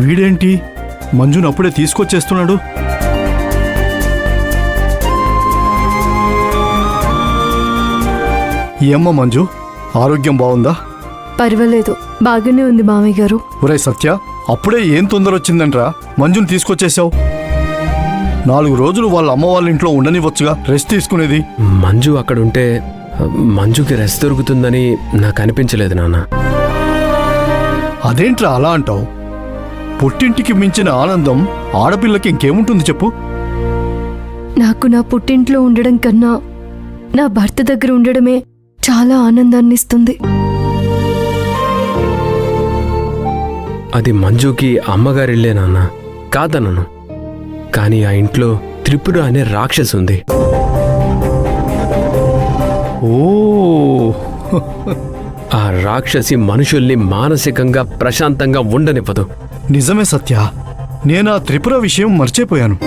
వీడేంటి మంజును అప్పుడే తీసుకొచ్చేస్తున్నాడు? ఏమ్మ మంజు, ఆరోగ్యం బాగుందా? పర్వాలేదు, బాగానే ఉంది మామయ్య గారు. ఒరే సత్య, అప్పుడే ఏం తొందర వచ్చిందంట్రా మంజును తీసుకొచ్చేసావు? 4 రోజులు వాళ్ళ అమ్మ వాళ్ళ ఇంట్లో ఉండనివ్వచ్చుగా, రెస్ట్ తీసుకునేది. మంజు అక్కడుంటే మంజుకి రెస్ట్ దొరుకుతుందని నాకు అనిపించలేదు నాన్న. అదేంట్రా అలా అంటావు? పుట్టింటికి మించిన ఆనందం ఆడపిల్లకి ఇంకేముంటుంది చెప్పు? నాకు నా పుట్టింట్లో ఉండడం కన్నా నా భర్త దగ్గర ఉండడమే చాలా ఆనందాన్ని ఇస్తుంది. అది మంజుకి అమ్మగారిల్లే నాన్న, కాదనను. కానీ ఆ ఇంట్లో త్రిపుర అనే రాక్షసు ఉంది. ఓ, ఆ రాక్షసి మనుషుల్ని మానసికంగా ప్రశాంతంగా ఉండనివ్వదు. నిజమే సత్య, నేనా త్రిపుర విషయం మర్చిపోయాను.